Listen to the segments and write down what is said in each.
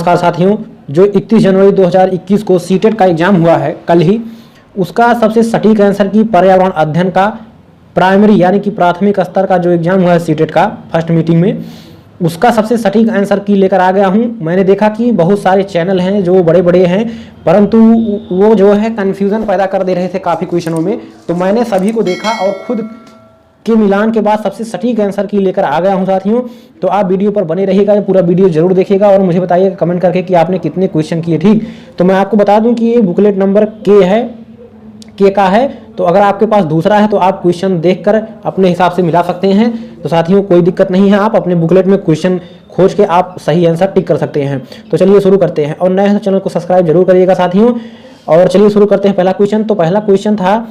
नमस्कार साथियों, जो 31 जनवरी 2021 को सीटेट का एग्जाम हुआ है कल ही, उसका सबसे सटीक आंसर की पर्यावरण अध्ययन का प्राइमरी यानी कि प्राथमिक स्तर का जो एग्जाम हुआ है सीटेट का फर्स्ट मीटिंग में, उसका सबसे सटीक आंसर की लेकर आ गया हूं। मैंने देखा कि बहुत सारे चैनल हैं जो बड़े बड़े हैं, परंतु वो जो है कन्फ्यूज़न पैदा कर दे रहे थे काफ़ी क्वेश्चनों में। तो मैंने सभी को देखा और खुद के मिलान के बाद सबसे सटीक आंसर की लेकर आ गया हूं साथियों। तो आप वीडियो पर बने रहिएगा, पूरा वीडियो जरूर देखिएगा और मुझे बताइएगा कमेंट करके कि आपने कितने क्वेश्चन किए। ठीक, तो मैं आपको बता दूं कि ये बुकलेट नंबर के का है। तो अगर आपके पास दूसरा है तो आप क्वेश्चन देखकर अपने हिसाब से मिला सकते हैं। तो साथियों कोई दिक्कत नहीं है, आप अपने बुकलेट में क्वेश्चन खोज के आप सही आंसर टिक कर सकते हैं। तो चलिए शुरू करते हैं, और नए हैं तो चैनल को सब्सक्राइब जरूर करिएगा साथियों। और चलिए शुरू करते हैं पहला क्वेश्चन। तो पहला क्वेश्चन था,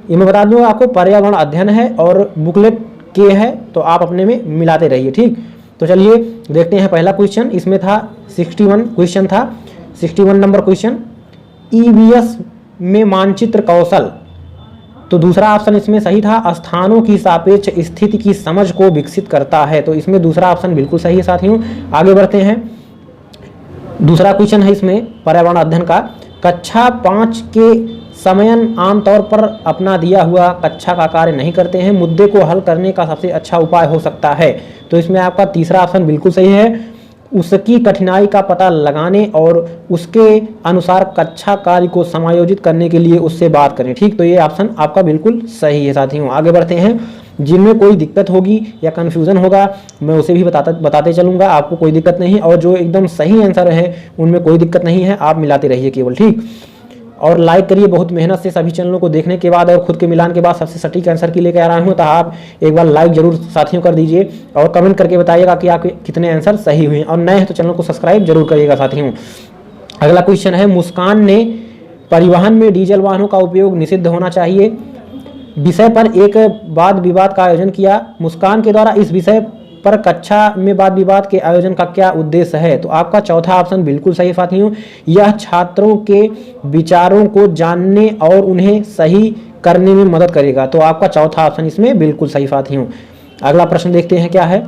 ये मैं बता दूं आपको, पर्यावरण अध्ययन है और बुकलेट के है, तो आप अपने में मिलाते रहिए। ठीक, तो चलिए देखते हैं पहला क्वेश्चन। इसमें था 61 क्वेश्चन था, 61 नंबर क्वेश्चन, ईवीएस में मानचित्र कौशल। तो दूसरा ऑप्शन इसमें सही था, स्थानों की सापेक्ष स्थिति की समझ को विकसित करता है। तो इसमें दूसरा ऑप्शन बिल्कुल सही है साथियों। आगे बढ़ते हैं, दूसरा क्वेश्चन है इसमें पर्यावरण अध्ययन का, कक्षा 5 के समयन आमतौर पर अपना दिया हुआ कक्षा का कार्य नहीं करते हैं, मुद्दे को हल करने का सबसे अच्छा उपाय हो सकता है। तो इसमें आपका तीसरा ऑप्शन बिल्कुल सही है, उसकी कठिनाई का पता लगाने और उसके अनुसार कक्षा कार्य को समायोजित करने के लिए उससे बात करें। ठीक, तो ये ऑप्शन आपका बिल्कुल सही है साथियों। आगे बढ़ते हैं, जिनमें कोई दिक्कत होगी या कन्फ्यूज़न होगा मैं उसे भी बताते चलूँगा, आपको कोई दिक्कत नहीं। और जो एकदम सही आंसर है उनमें कोई दिक्कत नहीं है, आप मिलाते रहिए केवल। ठीक, और लाइक करिए बहुत मेहनत से सभी चैनलों को देखने के बाद और खुद के मिलान के बाद सबसे सटीक आंसर की लेकर आ रहा हूँ। तो आप एक बार लाइक जरूर साथियों कर दीजिए और कमेंट करके बताइएगा कि आपके कितने आंसर सही हुए, और नए हैं तो चैनल को सब्सक्राइब जरूर करिएगा साथियों। अगला क्वेश्चन है, मुस्कान ने परिवहन में डीजल वाहनों का उपयोग निषिद्ध होना चाहिए विषय पर एक वाद विवाद का आयोजन किया। मुस्कान के द्वारा इस विषय पर कक्षा में वाद विवाद के आयोजन का क्या उद्देश्य है? तो आपका चौथा ऑप्शन बिल्कुल सही साथियों, यह छात्रों के विचारों को जानने और उन्हें सही करने में मदद करेगा। तो आपका चौथा ऑप्शन इसमें बिल्कुल सही साथियों। अगला प्रश्न देखते हैं क्या है।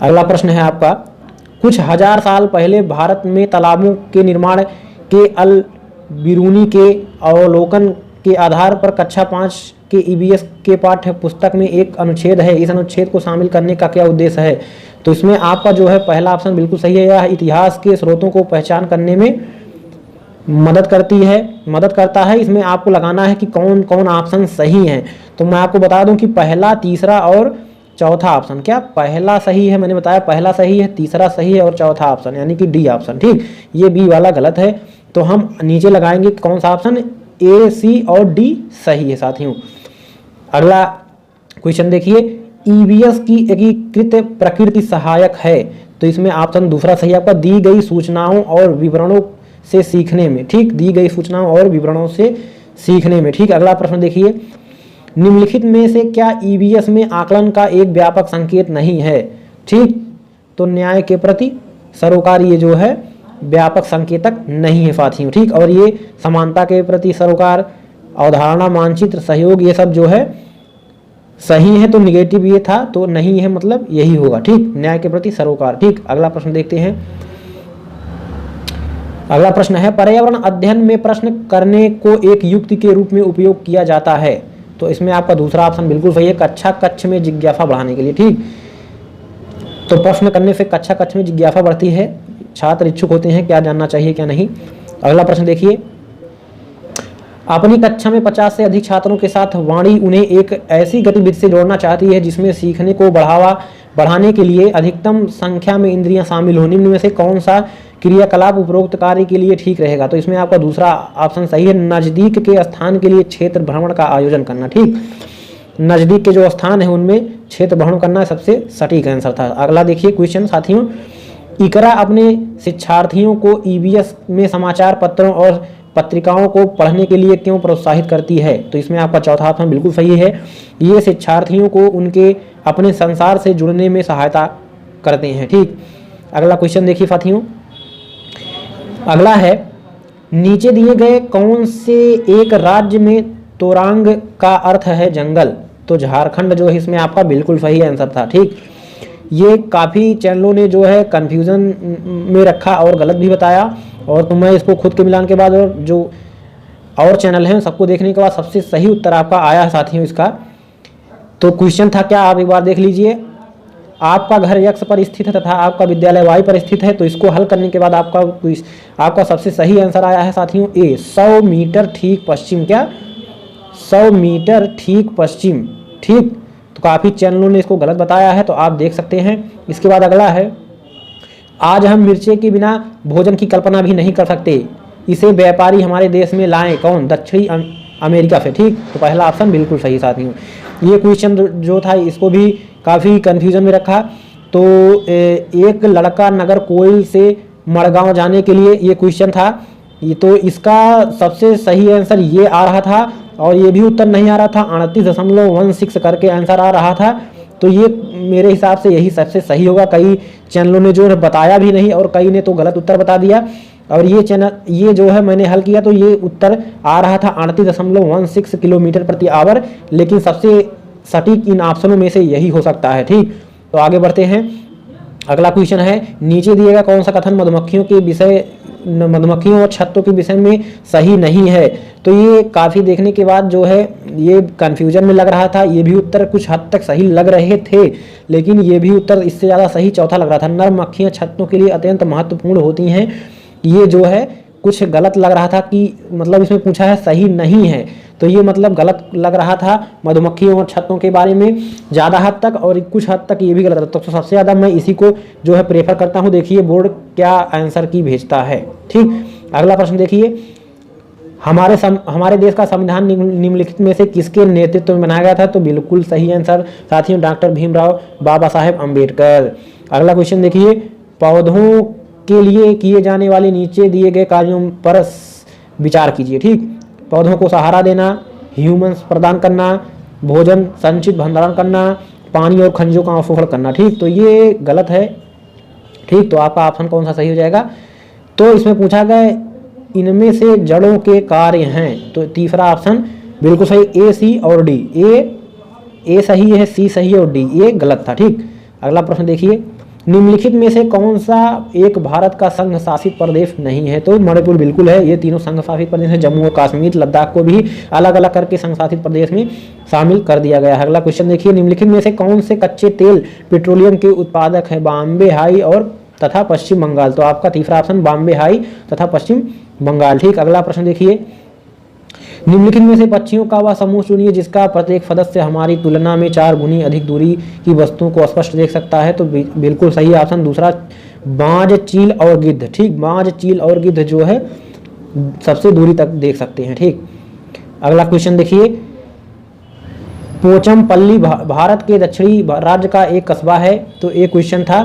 अगला प्रश्न है आपका, कुछ हजार साल पहले भारत में तालाबों के निर्माण के अल बिरूनी के अवलोकन के आधार पर कक्षा 5 के ईवीएस के पाठ्य पुस्तक में एक अनुच्छेद है, इस अनुच्छेद को शामिल करने का क्या उद्देश्य है? तो इसमें आपका जो है पहला ऑप्शन बिल्कुल सही है, यह इतिहास के स्रोतों को पहचान करने में मदद करता है। इसमें आपको लगाना है कि कौन कौन ऑप्शन सही हैं। तो मैं आपको बता दूं कि पहला, तीसरा और चौथा ऑप्शन, क्या पहला सही है, मैंने बताया पहला सही है, तीसरा सही है और चौथा ऑप्शन यानी कि डी ऑप्शन। ठीक, ये बी वाला गलत है, तो हम नीचे लगाएंगे कौन सा ऑप्शन, ए, सी और डी सही है साथियों। अगला क्वेश्चन देखिए, ईवीएस की एकीकृत प्रकृति सहायक है। तो इसमें ऑप्शन दूसरा सही आपका, दी गई सूचनाओं और विवरणों से सीखने में। ठीक, दी गई सूचनाओं और विवरणों से सीखने में। ठीक, अगला प्रश्न देखिए, निम्नलिखित में से क्या ईवीएस में आकलन का एक व्यापक संकेत नहीं है? ठीक, तो न्याय के प्रति सरोकार ये जो है व्यापक संकेतक नहीं है साथियों। ठीक, और ये समानता के प्रति सरोकार, अवधारणा, मानचित्र, सहयोग, ये सब जो है सही है। तो निगेटिव ये था, तो नहीं है मतलब यही होगा। ठीक, न्याय के प्रति सरोकार। ठीक, अगला प्रश्न देखते हैं। अगला प्रश्न है, पर्यावरण अध्ययन में प्रश्न करने को एक युक्ति के रूप में उपयोग किया जाता है। तो इसमें आपका दूसरा ऑप्शन बिल्कुल सही है, कक्षा में जिज्ञासा बढ़ाने के लिए। ठीक, तो प्रश्न करने से कक्षा में जिज्ञासा बढ़ती है, छात्र इच्छुक होते हैं क्या जानना चाहिए क्या नहीं। अगला प्रश्न देखिए, अपनी कक्षा में 50 से अधिक छात्रों के साथ वाणी उन्हें एक ऐसी गतिविधि से जोड़ना चाहती है जिसमें सीखने को बढ़ाने के लिए अधिकतम संख्या में इंद्रियां शामिल हो। निम्न में से कौन सा क्रियाकलाप उपरोक्त कार्य के लिए ठीक रहेगा? तो इसमें आपका दूसरा ऑप्शन सही है, नजदीक के स्थान के लिए क्षेत्र भ्रमण का आयोजन करना। ठीक, नजदीक के जो स्थान है उनमें क्षेत्र भ्रमण करना सबसे सटीक आंसर था। अगला देखिए क्वेश्चन साथियों, इकरा अपने शिक्षार्थियों को ईवीएस में समाचार पत्रों और पत्रिकाओं को पढ़ने के लिए क्यों प्रोत्साहित करती है? तो इसमें आपका चौथा ऑप्शन बिल्कुल सही है, ये शिक्षार्थियों को उनके अपने संसार से जुड़ने में सहायता करते हैं। ठीक, अगला क्वेश्चन देखिए साथियों, अगला है, नीचे दिए गए कौन से एक राज्य में तोरांग का अर्थ है जंगल? तो झारखंड जो है इसमें आपका बिल्कुल सही आंसर था। ठीक, ये काफ़ी चैनलों ने जो है कन्फ्यूज़न में रखा और गलत भी बताया, और तो मैं इसको खुद के मिलान के बाद और जो और चैनल हैं सबको देखने के बाद सबसे सही उत्तर आपका आया है साथियों इसका। तो क्वेश्चन था क्या, आप एक बार देख लीजिए। आपका घर यक्ष पर स्थित है तथा आपका विद्यालय वायु पर स्थित है, तो इसको हल करने के बाद आपका सबसे सही आंसर आया है साथियों ए, 100 मीटर ठीक पश्चिम। क्या 100 मीटर ठीक पश्चिम, ठीक। तो काफ़ी चैनलों ने इसको गलत बताया है, तो आप देख सकते हैं। इसके बाद अगला है, आज हम मिर्ची के बिना भोजन की कल्पना भी नहीं कर सकते, इसे व्यापारी हमारे देश में लाएं कौन, दक्षिणी अमेरिका से, ठीक। तो पहला ऑप्शन बिल्कुल सही साथियों। ये क्वेश्चन जो था इसको भी काफ़ी कन्फ्यूजन में रखा। तो एक लड़का नगर कोइल से मड़गांव जाने के लिए ये क्वेश्चन था, ये तो इसका सबसे सही आंसर ये आ रहा था, और ये भी उत्तर नहीं आ रहा था, 38.16 करके आंसर आ रहा था। तो ये मेरे हिसाब से यही सबसे सही होगा। कई चैनलों ने जो है बताया भी नहीं और कई ने तो गलत उत्तर बता दिया, और ये जो है मैंने हल किया तो ये उत्तर आ रहा था 38.16 किलोमीटर प्रति आवर, लेकिन सबसे सटीक इन ऑप्शनों में से यही हो सकता है, ठीक। तो आगे बढ़ते हैं। अगला क्वेश्चन है, नीचे दिए गया कौन सा कथन मधुमक्खियों और छत्तों के विषय में सही नहीं है। तो ये काफ़ी देखने के बाद जो है ये कन्फ्यूजन में लग रहा था। ये भी उत्तर कुछ हद तक सही लग रहे थे, लेकिन ये भी उत्तर इससे ज़्यादा सही चौथा लग रहा था। नर मक्खियाँ छत्तों के लिए अत्यंत महत्वपूर्ण होती हैं, ये जो है कुछ गलत लग रहा था कि मतलब इसमें पूछा है सही नहीं है, तो ये मतलब गलत लग रहा था मधुमक्खियों और छत्तों के बारे में ज़्यादा हद तक, और कुछ हद तक ये भी गलत था। तो सबसे ज़्यादा मैं इसी को जो है प्रेफर करता हूँ। देखिए बोर्ड क्या आंसर की भेजता है, ठीक। अगला प्रश्न देखिए, हमारे देश का संविधान निम्नलिखित में से किसके नेतृत्व में बनाया गया था। तो बिल्कुल सही आंसर साथियों डॉक्टर भीमराव बाबा साहेब अम्बेडकर। अगला क्वेश्चन देखिए, पौधों के लिए किए जाने वाले नीचे दिए गए कार्यों पर विचार कीजिए, ठीक। पौधों को सहारा देना, ह्यूमस प्रदान करना, भोजन संचित भंडारण करना, पानी और खनिजों का अवशोषण करना, ठीक। तो ये गलत है, ठीक। तो आपका ऑप्शन कौन सा सही हो जाएगा। तो इसमें पूछा गया इनमें से जड़ों के कार्य हैं, तो तीसरा ऑप्शन बिल्कुल सही, ए, सी और डी। ए सही है, सी सही है और डी ये गलत था, ठीक। अगला प्रश्न देखिए, निम्नलिखित में से कौन सा एक भारत का संघ शासित प्रदेश नहीं है। तो मणिपुर बिल्कुल है, ये तीनों संघ शासित प्रदेश है। जम्मू और कश्मीर, लद्दाख को भी अलग अलग करके संघ शासित प्रदेश में शामिल कर दिया गया है। अगला क्वेश्चन देखिए, निम्नलिखित में से कौन से कच्चे तेल पेट्रोलियम के उत्पादक है, बॉम्बे हाई और तथा पश्चिम बंगाल। तो आपका तीसरा ऑप्शन बॉम्बे हाई तथा पश्चिम बंगाल, ठीक। अगला प्रश्न देखिए, निम्नलिखित में से पक्षियों का वह समूह चुनिए जिसका प्रत्येक सदस्य हमारी तुलना में 4 गुनी अधिक दूरी की वस्तुओं को स्पष्ट देख सकता है। तो बिल्कुल सही ऑप्शन दूसरा, बाज, चील और गिद्ध, ठीक। बाज, चील और गिद्ध जो है सबसे दूरी तक देख सकते हैं, ठीक। अगला क्वेश्चन देखिए, पोचमपल्ली भारत के दक्षिणी राज्य का एक कस्बा है। तो एक क्वेश्चन था,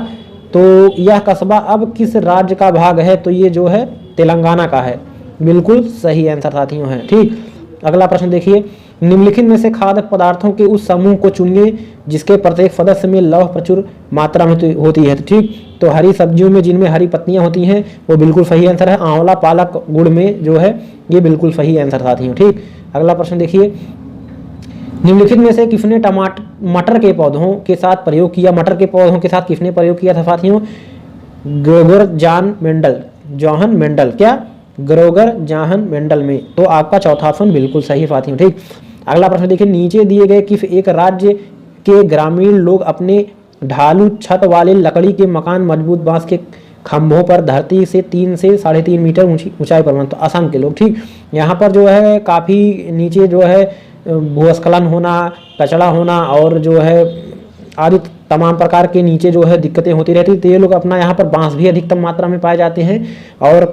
तो यह कस्बा अब किस राज्य का भाग है। तो ये जो है तेलंगाना का है, बिल्कुल सही आंसर साथियों है, ठीक। अगला प्रश्न देखिए, निम्नलिखित में से खाद्य पदार्थों के उस समूह को चुनिए जिसके प्रत्येक सदस्य में लौह प्रचुर मात्रा में होती है, ठीक। तो हरी सब्जियों में जिनमें हरी पत्तियां होती हैं वो बिल्कुल सही आंसर है। आंवला, पालक, गुड़ में जो है ये बिल्कुल सही आंसर साथियों, ठीक। अगला प्रश्न देखिए, निम्नलिखित में से किसने मटर के पौधों के साथ प्रयोग किया। मटर के पौधों के साथ किसने प्रयोग किया था साथियों, ग्रोगर जॉहन मेंडल, क्या ग्रोगर जॉहन मेंडल में। तो आपका चौथा ऑप्शन बिल्कुल सही है साथियों, ठीक। अगला प्रश्न देखिए, नीचे दिए गए किस एक राज्य के ग्रामीण लोग अपने ढालू छत वाले लकड़ी के मकान मजबूत बांस के खंभों पर धरती से 3 से 3.5 मीटर ऊंचाई पर बना। तो असम के लोग, ठीक। यहाँ पर जो है काफ़ी नीचे जो है भूस्खलन होना, कचड़ा होना और जो है आदि तमाम प्रकार के नीचे जो है दिक्कतें होती रहती, तो ये लोग अपना यहाँ पर बांस भी अधिकतम मात्रा में पाए जाते हैं, और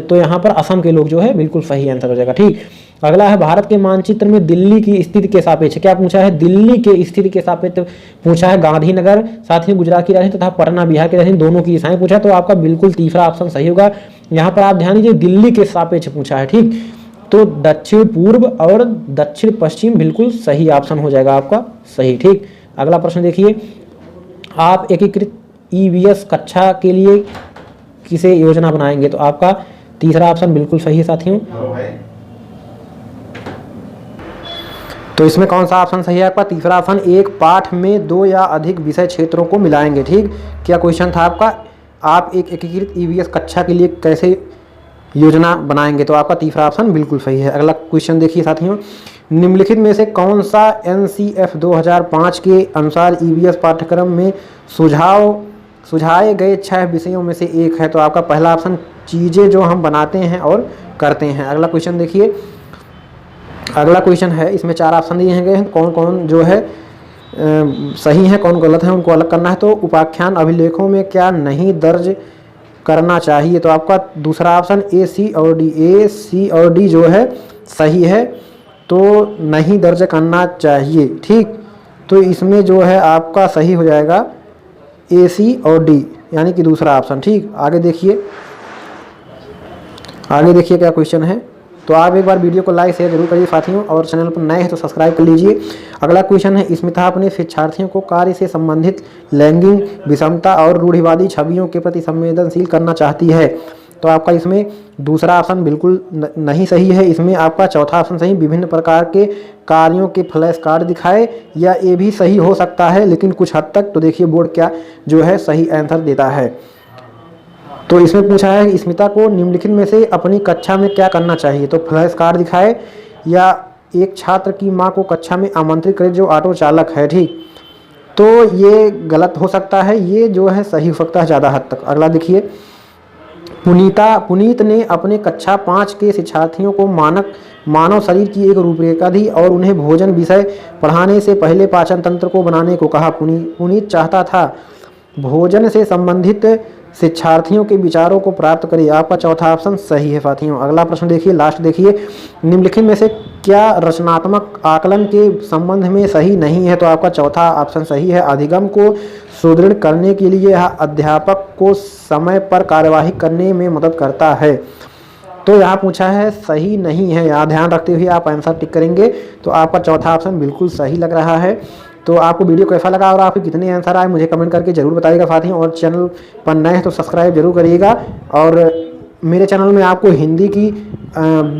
तो यहाँ पर असम के लोग जो है बिल्कुल सही आंसर हो जाएगा, ठीक। अगला है, भारत के मानचित्र में दिल्ली की स्थिति के सापेक्ष क्या पूछा है। दिल्ली के स्थिति के सापेक्ष पूछा है गांधीनगर, साथ ही गुजरात की राजधानी तथा पटना बिहार की राजधानी, दोनों की दिशाएं पूछा। तो आपका बिल्कुल तीसरा ऑप्शन सही होगा। यहाँ पर आप ध्यान दीजिए, दिल्ली के सापेक्ष पूछा है, ठीक। तो दक्षिण पूर्व और दक्षिण पश्चिम बिल्कुल सही ऑप्शन हो जाएगा आपका सही, ठीक। अगला प्रश्न देखिए, आप एकीकृत ईवीएस कक्षा के लिए किसे योजना बनाएंगे। तो आपका तीसरा ऑप्शन बिल्कुल सही है साथियों। तो इसमें कौन सा ऑप्शन सही है आपका? तीसरा ऑप्शन, एक पाठ में 2 या अधिक विषय क्षेत्रों को मिलाएंगे। ठीक, क्या क्वेश्चन था आपका? आप एक एकीकृत ईवीएस कक्षा के लिए कैसे योजना बनाएंगे? तो आपका तीसरा ऑप्शन बिल्कुल सही है। अगला क्वेश्चन देखिए साथियों, निम्नलिखित में से कौन सा एनसीएफ 2005 के अनुसार ईवीएस पाठ्यक्रम में सुझाए गए 6 विषयों में से एक है? तो आपका पहला ऑप्शन, चीज़ें जो हम बनाते हैं और करते हैं। अगला क्वेश्चन देखिए, अगला क्वेश्चन है, इसमें 4 ऑप्शन दिए गए हैं, कौन कौन जो है सही है कौन गलत है उनको अलग करना है। तो उपाख्यान अभिलेखों में क्या नहीं दर्ज करना चाहिए? तो आपका दूसरा ऑप्शन ए सी और डी जो है सही है, तो नहीं दर्ज करना चाहिए। ठीक, तो इसमें जो है आपका सही हो जाएगा ए सी और डी, यानी कि दूसरा ऑप्शन। ठीक, आगे देखिए, आगे देखिए क्या क्वेश्चन है। तो आप एक बार वीडियो को लाइक शेयर जरूर करिए साथियों, और चैनल पर नए हैं तो सब्सक्राइब कर लीजिए। अगला क्वेश्चन है, स्मिता अपने शिक्षार्थियों को कार्य से संबंधित लैंगिक विषमता और रूढ़िवादी छवियों के प्रति संवेदनशील करना चाहती है। तो आपका इसमें दूसरा ऑप्शन बिल्कुल नहीं सही है। इसमें आपका चौथा ऑप्शन सही, विभिन्न प्रकार के कार्यों के फ्लैश कार्ड दिखाए, या ये भी सही हो सकता है लेकिन कुछ हद तक। तो देखिए बोर्ड क्या जो है सही आंसर देता है। तो इसमें पूछा है कि स्मिता को निम्नलिखित में से अपनी कक्षा में क्या करना चाहिए? तो फ्लैश कार्ड दिखाए, या एक छात्र की मां को कक्षा में आमंत्रित करे जो ऑटो चालक है। ठीक, तो ये गलत हो सकता है, ये जो है सही हो सकता है ज़्यादा हद तक। अगला देखिए, पुनीत ने अपने कक्षा 5 के शिक्षार्थियों को मानव शरीर की एक रूपरेखा दी और उन्हें भोजन विषय पढ़ाने से पहले पाचन तंत्र को बनाने को कहा। पुनीत चाहता था भोजन से संबंधित शिक्षार्थियों के विचारों को प्राप्त करिए। आपका चौथा ऑप्शन सही है साथियों। अगला प्रश्न देखिए, लास्ट देखिए, निम्नलिखित में से क्या रचनात्मक आकलन के संबंध में सही नहीं है? तो आपका चौथा ऑप्शन सही है। अधिगम को सुदृढ़ करने के लिए यह अध्यापक को समय पर कार्यवाही करने में मदद करता है। तो यहाँ पूछा है सही नहीं है, यहाँ ध्यान रखते हुए आप आंसर टिक करेंगे। तो आपका चौथा ऑप्शन बिल्कुल सही लग रहा है। तो आपको वीडियो कैसा लगा और आपके कितने आंसर आए मुझे कमेंट करके जरूर बताइएगा साथियों, और चैनल पर नए हैं तो सब्सक्राइब जरूर करिएगा। और मेरे चैनल में आपको हिंदी की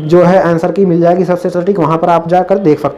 जो है आंसर की मिल जाएगी सबसे सटीक, वहाँ पर आप जाकर देख सकते हैं।